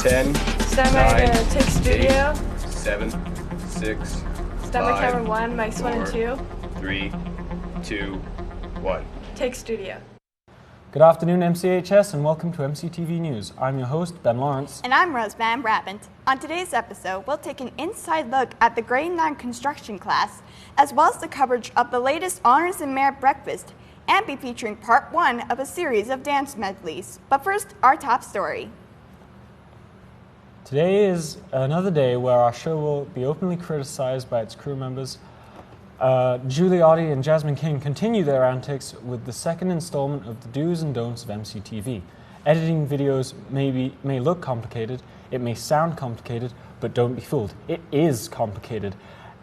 10, Stand 9, by to take studio. 8, 7, 6, Stand 5, by camera 1, mics 1 and 2. 3, 2, 1. Take studio. Good afternoon, MCHS, and welcome to MCTV News. I'm your host, Ben Lawrence. And I'm Rose Van Brabant. On today's episode, we'll take an inside look at the Grade 9 construction class, as well as the coverage of the latest Honors and Merit Breakfast, and be featuring part 1 of a series of dance medleys. But first, our top story. Today is another day where our show will be openly criticized by its crew members. Julie Oddie and Jasmine King continue their antics with the second installment of the do's and don'ts of MCTV. Editing videos may look complicated, it may sound complicated, but don't be fooled. It is complicated,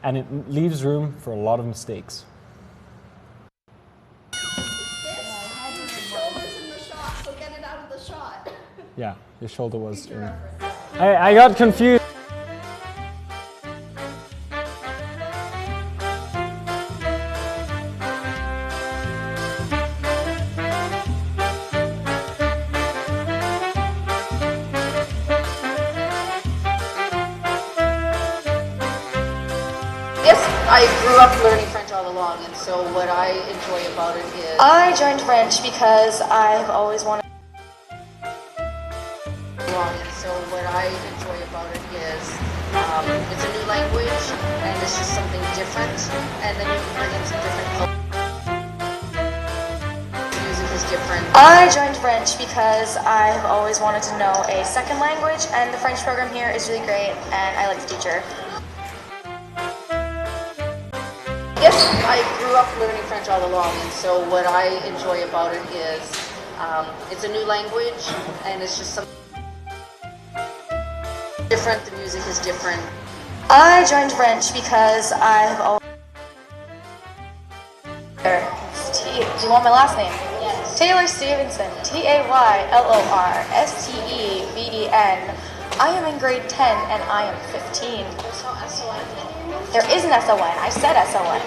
and it leaves room for a lot of mistakes. Yeah, your shoulder was in. I got confused. Yes, I grew up learning French all along, and so what I enjoy about it is... I joined French because I've always wanted... And so what I enjoy about it is it's a new language, and it's just something different, and then you can bring in some different culture. Music is different. I joined French because I've always wanted to know a second language, and the French program here is really great, and I like the teacher. Yes, I grew up learning French all along, and so what I enjoy about it is it's a new language, and it's just something different. The music is different. I joined French because I've always... Do you want my last name? Yes. Taylor Stevenson, Taylorstevendn. I am in grade 10 and I am 15. There's no S-O-N in here. There is an SON. I said SON.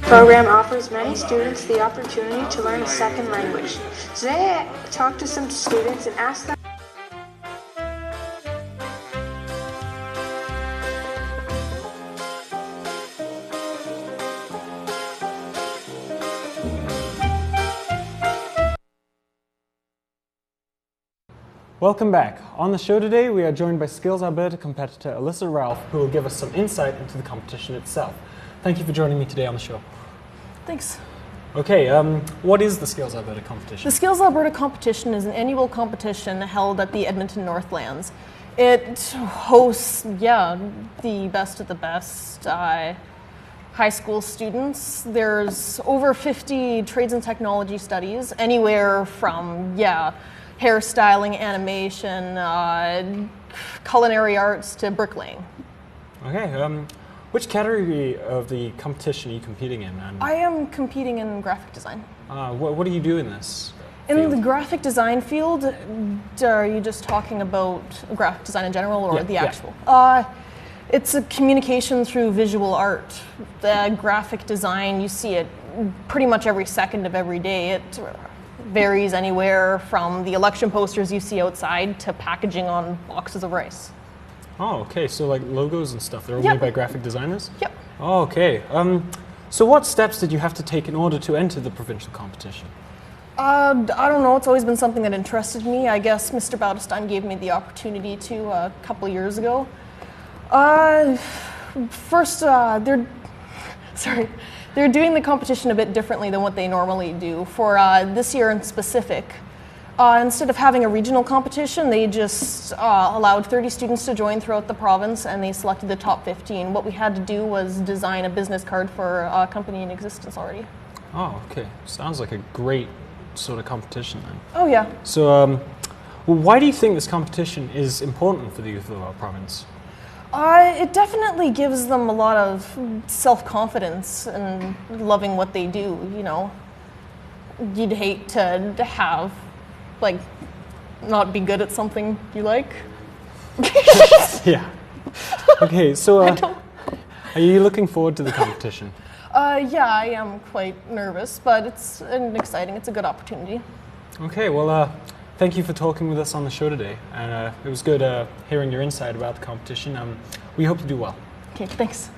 The program offers many students the opportunity to learn a second language. Today I talked to some students and asked them Welcome back. On the show today, we are joined by Skills Alberta competitor Alyssa Ralph, who will give us some insight into the competition itself. Thank you for joining me today on the show. Thanks. Okay, what is the Skills Alberta competition? The Skills Alberta competition is an annual competition held at the Edmonton Northlands. It hosts, the best of the best high school students. There's over 50 trades and technology studies, anywhere from, hairstyling, animation, culinary arts to bricklaying. Okay, which category of the competition are you competing in? And I am competing in graphic design. what do you do in this In field? the graphic design field, are you just talking about graphic design in general or the actual? It's a communication through visual art. The graphic design, you see it pretty much every second of every day. It varies anywhere from the election posters you see outside to packaging on boxes of rice. Oh, okay, so like logos and stuff, they're all Yep. made by graphic designers? Yep. Oh, okay. So what steps did you have to take in order to enter the provincial competition? I don't know. It's always been something that interested me. I guess Mr. Bautestein gave me the opportunity to a couple years ago. First, they're doing the competition a bit differently than what they normally do. For this year in specific, instead of having a regional competition, they just allowed 30 students to join throughout the province, and they selected the top 15. What we had to do was design a business card for a company in existence already. Oh, okay. Sounds like a great sort of competition then. Oh, yeah. So, well, why do you think this competition is important for the youth of our province? It definitely gives them a lot of self-confidence and loving what they do, you know. You'd hate to have, like, not be good at something you like. Yeah. Okay, so are you looking forward to the competition? Yeah, I am quite nervous, but it's exciting. It's a good opportunity. Okay, well, thank you for talking with us on the show today, and it was good hearing your insight about the competition. We hope you do well. Okay, thanks.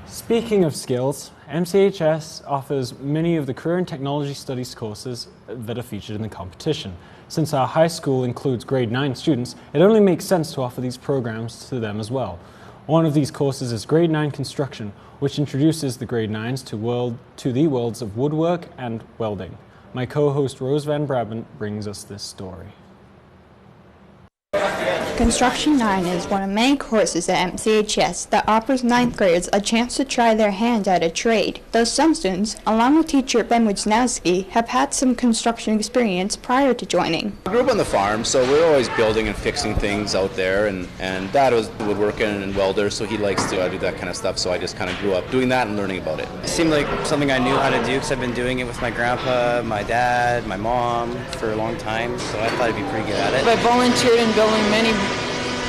Speaking of skills, MCHS offers many of the career and technology studies courses that are featured in the competition. Since our high school includes grade 9 students, it only makes sense to offer these programs to them as well. One of these courses is grade 9 construction, which introduces the grade 9s to the worlds of woodwork and welding. My co-host Rose Van Brabant brings us this story. Construction 9 is one of many courses at MCHS that offers 9th graders a chance to try their hand at a trade, though some students, along with teacher Ben Wisnowski, have had some construction experience prior to joining. I grew up on the farm, so we were always building and fixing things out there, and Dad was woodworking and welder, so he likes to do that kind of stuff, so I just kind of grew up doing that and learning about it. It seemed like something I knew how to do because I've been doing it with my grandpa, my dad, my mom for a long time, so I thought I'd be pretty good at it. I volunteered in building many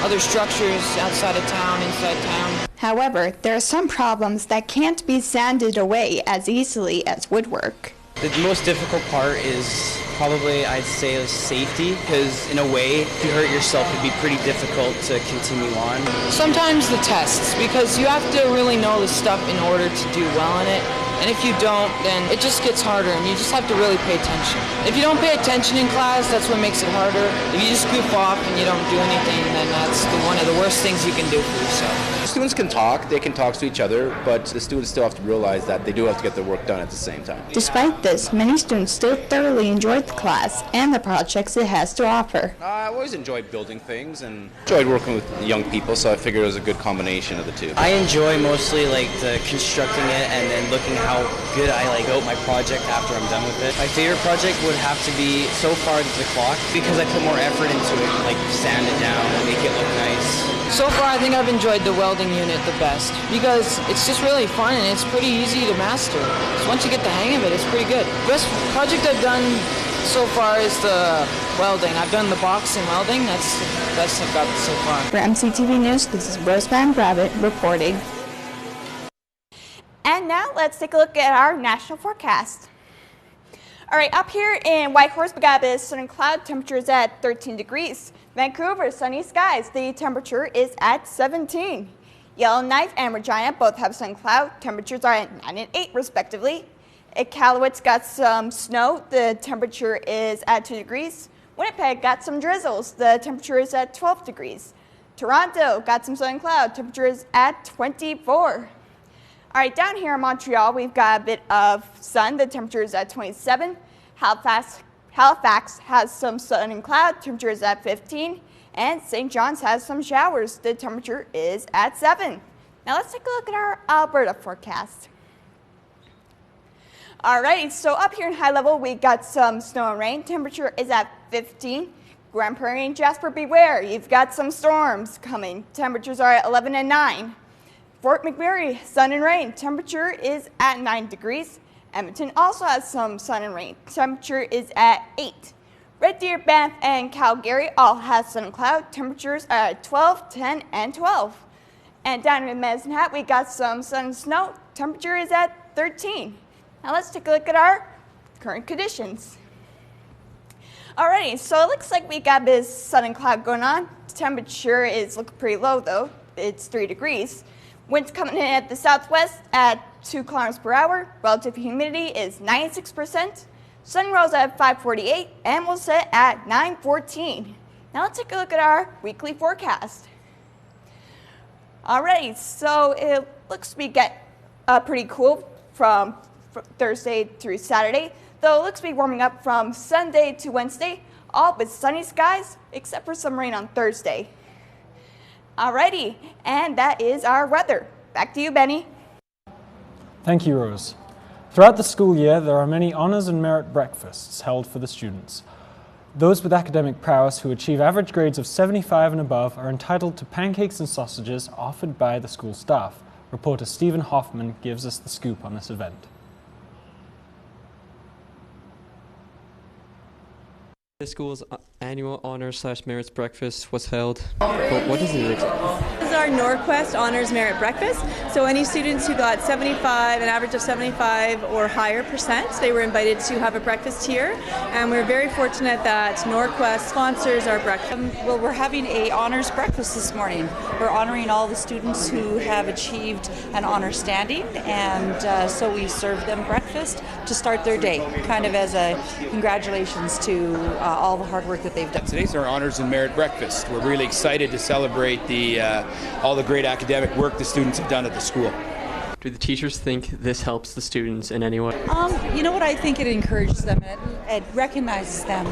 other structures outside of town, inside town. However, there are some problems that can't be sanded away as easily as woodwork. The most difficult part is probably, I'd say, safety, because in a way, if you hurt yourself, it'd be pretty difficult to continue on. Sometimes the tests, because you have to really know the stuff in order to do well in it. And if you don't, then it just gets harder, and you just have to really pay attention. If you don't pay attention in class, that's what makes it harder. If you just goof off and you don't do anything, then that's one of the worst things you can do for yourself. Students can talk, they can talk to each other, but the students still have to realize that they do have to get their work done at the same time. Despite this, many students still thoroughly enjoyed the class and the projects it has to offer. I've always enjoyed building things and enjoyed working with young people, so I figured it was a good combination of the two. I enjoy mostly like the constructing it and then looking how good I out my project after I'm done with it. My favorite project would have to be so far the clock, because I put more effort into it, like sand it down and make it look nice. So far, I think I've enjoyed the welding unit the best, because it's just really fun and it's pretty easy to master. So once you get the hang of it, it's pretty good. The best project I've done so far is the welding. I've done the box and welding. That's the best I've got so far. For MCTV News, this is Rose Van Brabant reporting. And now let's take a look at our national forecast. All right, up here in Whitehorse, we got a bit of sun and cloud. Temperature is at 13 degrees. Vancouver, sunny skies. The temperature is at 17. Yellowknife and Regina both have sun and cloud. Temperatures are at 9 and 8 respectively. Iqaluit's got some snow. The temperature is at 2 degrees. Winnipeg got some drizzles. The temperature is at 12 degrees. Toronto got some sun and cloud. Temperature is at 24. All right, down here in Montreal, we've got a bit of sun. The temperature is at 27. Halifax has some sun and cloud. Temperature is at 15. And St. John's has some showers. The temperature is at 7. Now let's take a look at our Alberta forecast. All right, so up here in high level, we got some snow and rain. Temperature is at 15. Grand Prairie and Jasper, beware. You've got some storms coming. Temperatures are at 11 and 9. Fort McMurray, sun and rain. Temperature is at 9 degrees. Edmonton also has some sun and rain. Temperature is at 8. Red Deer, Banff, and Calgary all have sun and cloud. Temperatures are at 12, 10, and 12. And down in Medicine Hat, we got some sun and snow. Temperature is at 13. Now let's take a look at our current conditions. Alrighty, so it looks like we got a bit of sun and cloud going on. Temperature is looking pretty low though. It's 3 degrees. Winds coming in at the southwest at 2 kilometers per hour. Relative humidity is 96%. Sun rose at 5:48 and will set at 9:14. Now let's take a look at our weekly forecast. Alrighty, so it looks to be pretty cool from Thursday through Saturday, though it looks to be warming up from Sunday to Wednesday, all with sunny skies, except for some rain on Thursday. Alrighty, and that is our weather. Back to you, Benny. Thank you, Rose. Throughout the school year, there are many honors and merit breakfasts held for the students. Those with academic prowess who achieve average grades of 75 and above are entitled to pancakes and sausages offered by the school staff. Reporter Stephen Hoffman gives us the scoop on this event. The school's annual honors/merits breakfast was held. What is it? This is our Norquest Honors Merit Breakfast. So any students who got 75, an average of 75 or higher percent, they were invited to have a breakfast here. And we're very fortunate that Norquest sponsors our breakfast. Well, we're having a honors breakfast this morning. We're honoring all the students who have achieved an honor standing, and so we serve them breakfast to start their day, kind of as a congratulations to all the hard work that they've done. Today's our Honors and Merit Breakfast. We're really excited to celebrate all the great academic work the students have done at the school. Do the teachers think this helps the students in any way? You know what, I think it encourages them, it recognizes them.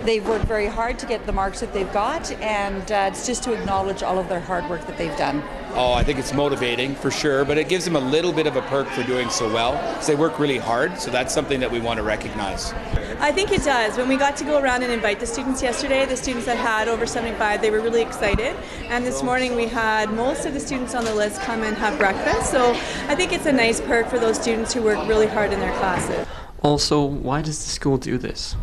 They've worked very hard to get the marks that they've got, and it's just to acknowledge all of their hard work that they've done. Oh, I think it's motivating for sure, but it gives them a little bit of a perk for doing so well, because they work really hard, so that's something that we want to recognize. I think it does. When we got to go around and invite the students yesterday, the students that had over 75, they were really excited. And this morning we had most of the students on the list come and have breakfast. So I think it's a nice perk for those students who work really hard in their classes. Also, why does the school do this?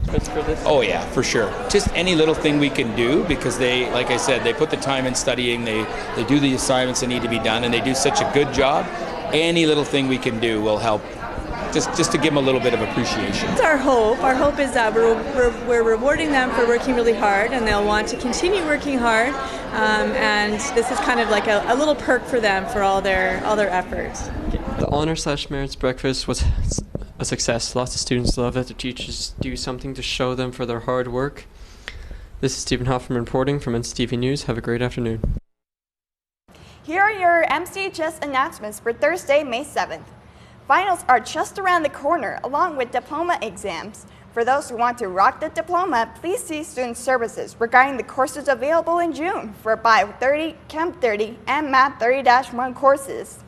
Oh yeah, for sure. Just any little thing we can do, because they, like I said, they put the time in studying, they do the assignments that need to be done, and they do such a good job. Any little thing we can do will help. Just to give them a little bit of appreciation. It's our hope. Our hope is that we're rewarding them for working really hard, and they'll want to continue working hard. And this is kind of like a little perk for them for all their efforts. The honor/merits breakfast was a success. Lots of students love that their teachers do something to show them for their hard work. This is Stephen Hoffman reporting from MCTV News. Have a great afternoon. Here are your MCHS announcements for Thursday, May 7th. Finals are just around the corner, along with diploma exams. For those who want to rock the diploma, please see Student Services regarding the courses available in June for Bio 30, Chem 30, and Math 30-1 courses.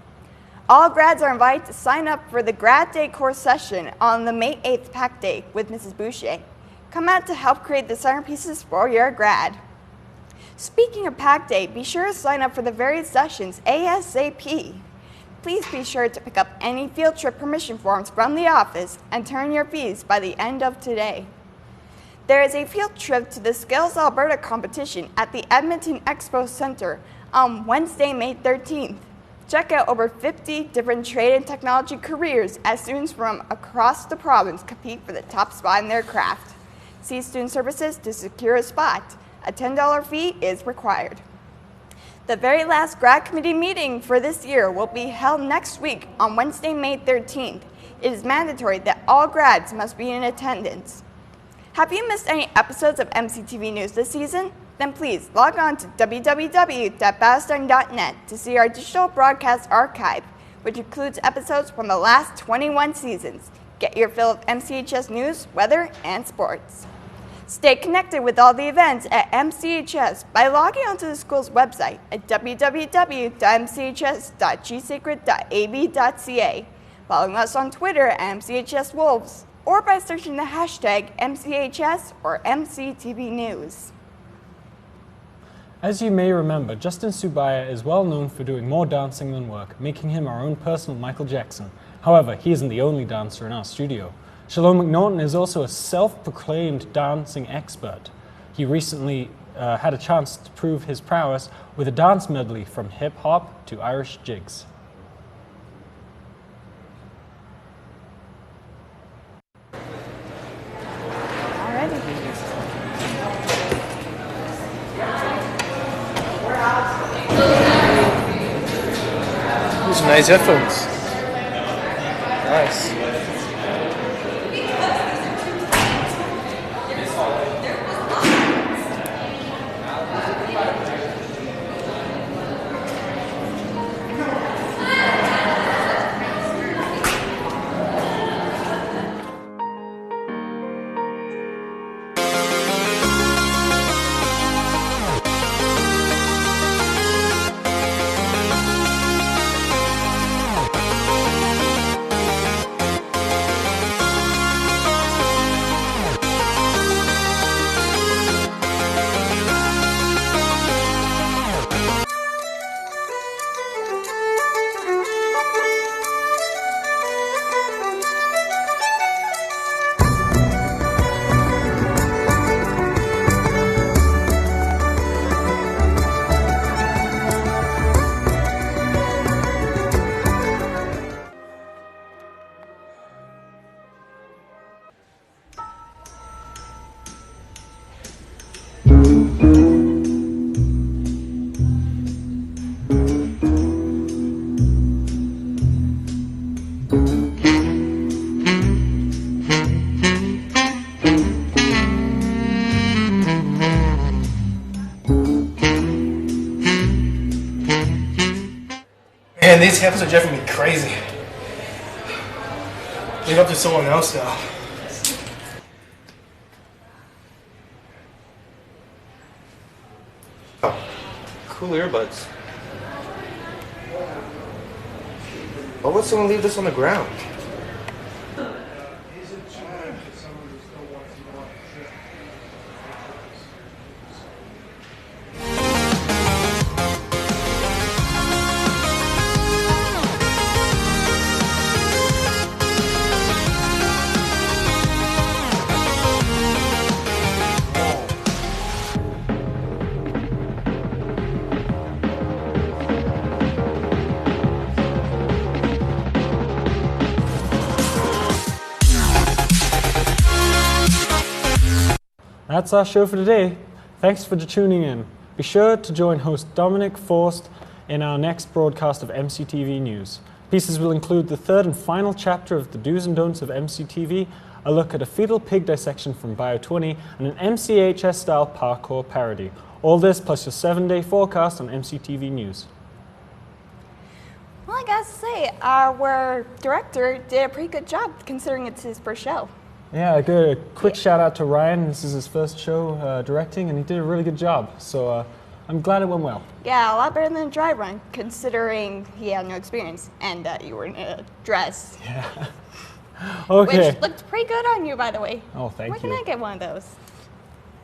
All grads are invited to sign up for the Grad Day course session on the May 8th Pack Day with Mrs. Boucher. Come out to help create the centerpieces for your grad. Speaking of Pack Day, be sure to sign up for the various sessions ASAP. Please be sure to pick up any field trip permission forms from the office and turn your fees by the end of today. There is a field trip to the Skills Alberta competition at the Edmonton Expo Center on Wednesday, May 13th. Check out over 50 different trade and technology careers as students from across the province compete for the top spot in their craft. See Student Services to secure a spot. A $10 fee is required. The very last grad committee meeting for this year will be held next week on Wednesday, May 13th. It is mandatory that all grads must be in attendance. Have you missed any episodes of MCTV News this season? Then please log on to www.battlestar.net to see our digital broadcast archive, which includes episodes from the last 21 seasons. Get your fill of MCHS news, weather, and sports. Stay connected with all the events at MCHS by logging onto the school's website at www.mchs.gsacred.ab.ca, following us on Twitter at MCHS Wolves, or by searching the hashtag MCHS or MCTV News. As you may remember, Justin Subaya is well known for doing more dancing than work, making him our own personal Michael Jackson. However, he isn't the only dancer in our studio. Shalom McNaughton is also a self-proclaimed dancing expert. He recently had a chance to prove his prowess with a dance medley from hip-hop to Irish jigs. These are nice headphones. Nice. these heifers are driving me crazy. Leave it up to someone else now. Oh, cool earbuds. Why would someone leave this on the ground? That's our show for today. Thanks for tuning in. Be sure to join host Dominic Forst in our next broadcast of MCTV News. Pieces will include the third and final chapter of the Do's and Don'ts of MCTV, a look at a fetal pig dissection from Bio 20, and an MCHS-style parkour parody. All this plus your 7-day forecast on MCTV News. Well, I gotta say, our director did a pretty good job considering it's his first show. Yeah, a quick shout out to Ryan. This is his first show directing, and he did a really good job. So I'm glad it went well. Yeah, a lot better than a dry run, considering he had no experience and that you were in a dress. Yeah. Okay. Which looked pretty good on you, by the way. Oh, thank Where you. can I get one of those?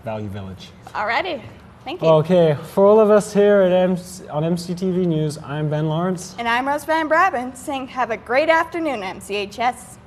Value Village. Alrighty, thank you. Okay, for all of us here at on MCTV News, I'm Ben Lawrence. And I'm Rose Van Braben saying have a great afternoon, MCHS.